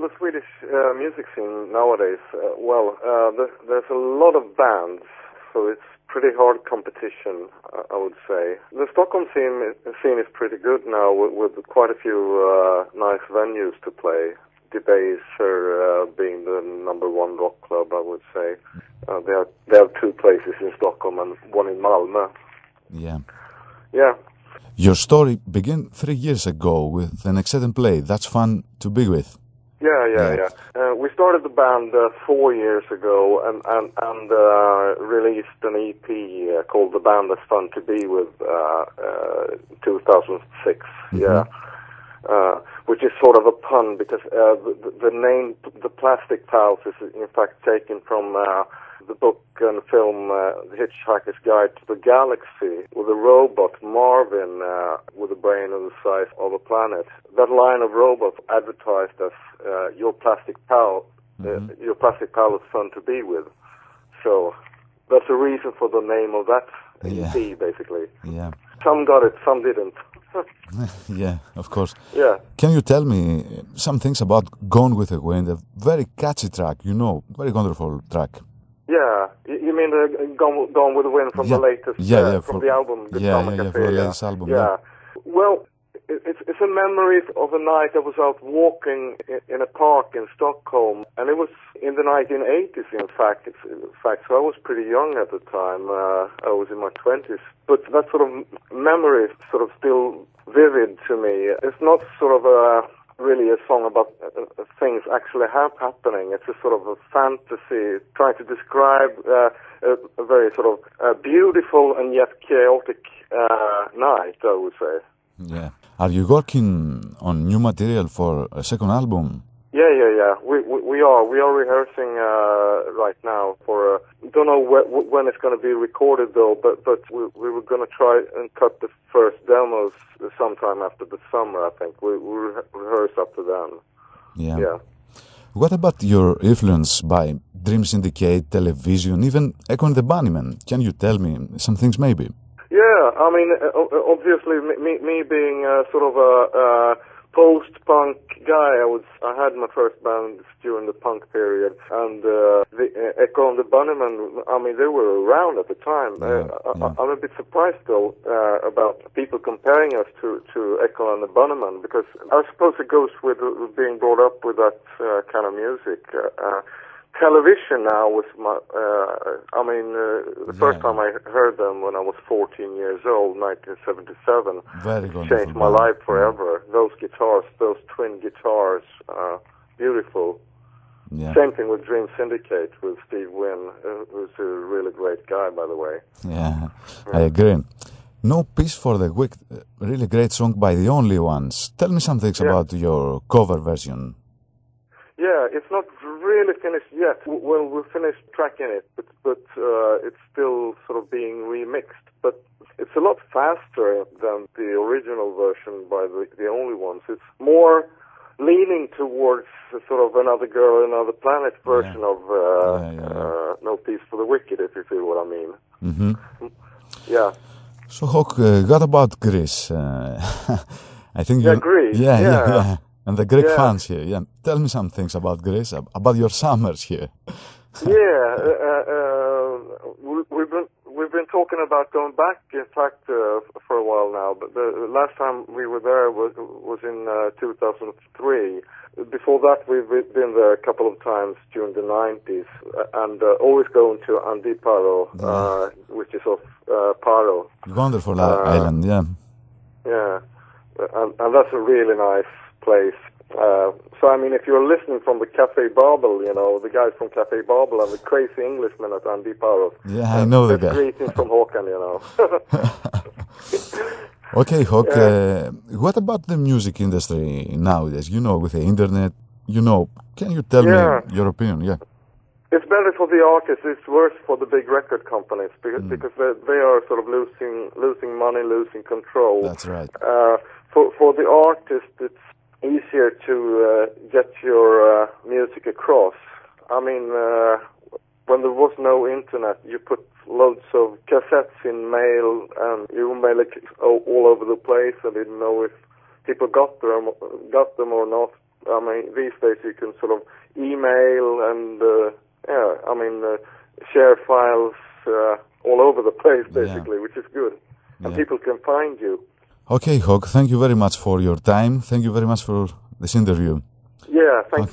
the Swedish music scene nowadays, there's a lot of bands, so it's pretty hard competition, I would say. The Stockholm scene is pretty good now, with quite a few nice venues to play. Debaser being the number one rock club, I would say. They have two places in Stockholm and one in Malmö. Yeah. Yeah. Your story began 3 years ago with an excellent play. That's fun to be with. Yeah. We started the band 4 years ago and released an EP called The Band That's Fun to Be With 2006. Mm-hmm. Yeah. Which is sort of a pun because the name, The Plastic PALS, is in fact taken from the book and film The Hitchhiker's Guide to the Galaxy, with a robot, Marvin, with a brain of the size of a planet. That line of robots advertised as your plastic pal, your plastic pal is fun to be with. So that's the reason for the name of that EP, basically. Yeah. Some got it, some didn't. Yeah, of course. Yeah. Can you tell me some things about Gone with the Wind, a very catchy track, very wonderful track? Yeah, you mean the Gone with the Wind from the latest, from the album, the from the latest album. Yeah. Well, it's a memory of a night I was out walking in a park in Stockholm, and it was in the 1980s, in fact. So I was pretty young at the time. I was in my 20s. But that sort of memory is sort of still vivid to me. It's not sort of really a song about things actually happening. It's a sort of a fantasy trying to describe a very sort of beautiful and yet chaotic night, I would say. Yeah. Are you working on new material for a second album? Yeah. We are rehearsing right now for. Don't know when it's going to be recorded though, but we were going to try and cut the first demos sometime after the summer. I think we rehearse up to then. Yeah. What about your influence by Dream Syndicate, television, even Echo and the Bunnymen? Can you tell me some things, maybe? Yeah, I mean, obviously, me being sort of a post-punk guy, I had my first band during the punk period, and the Echo and the Bunnymen, I mean, they were around at the time. I'm a bit surprised, though, about people comparing us to Echo and the Bunnymen, because I suppose it goes with being brought up with that kind of music. Television now was my, the first time I heard them when I was 14 years old, 1977. Very good. Changed my life forever. Those guitars, those twin guitars, beautiful. Yeah. Same thing with Dream Syndicate with Steve Wynn, who's a really great guy, by the way. Yeah, I agree. No Peace for the Weak, really great song by The Only Ones. Tell me some things about your cover version. Yeah, it's not really finished yet. Well, we'll finish tracking it, but it's still sort of being remixed. But it's a lot faster than the original version by the Only Ones. It's more leaning towards sort of Another Girl, Another Planet version of No Peace for the Wicked, if you feel what I mean. Mm-hmm. Yeah. So, Hawk, what about Greece? I think Greece. Yeah. And the Greek fans here, Tell me some things about Greece, about your summers here. We've been talking about going back, in fact, for a while now. But the last time we were there was in 2003. Before that, we've been there a couple of times during the 90s, and always going to Antiparo, which is off Paro. Wonderful island, Yeah, and that's a really nice place. So, I mean, if you're listening from the Café Babel, the guys from Café Babel and the crazy Englishmen at Antiparo. Yeah, I know the guy. Greetings from Hakan, Okay, Hawk, what about the music industry nowadays? With the internet, can you tell me your opinion? Yeah. It's better for the artists. It's worse for the big record companies because they are sort of losing money, losing control. That's right. For the artist, it's easier to get your music across. I mean, when there was no internet, you put loads of cassettes in mail, and you mail it all over the place. I didn't know if people got them or not. I mean, these days you can sort of email and, share files all over the place, basically, which is good. And people can find you. Okay, Hawk, thank you very much for your time. Thank you very much for this interview. Yeah, thank you.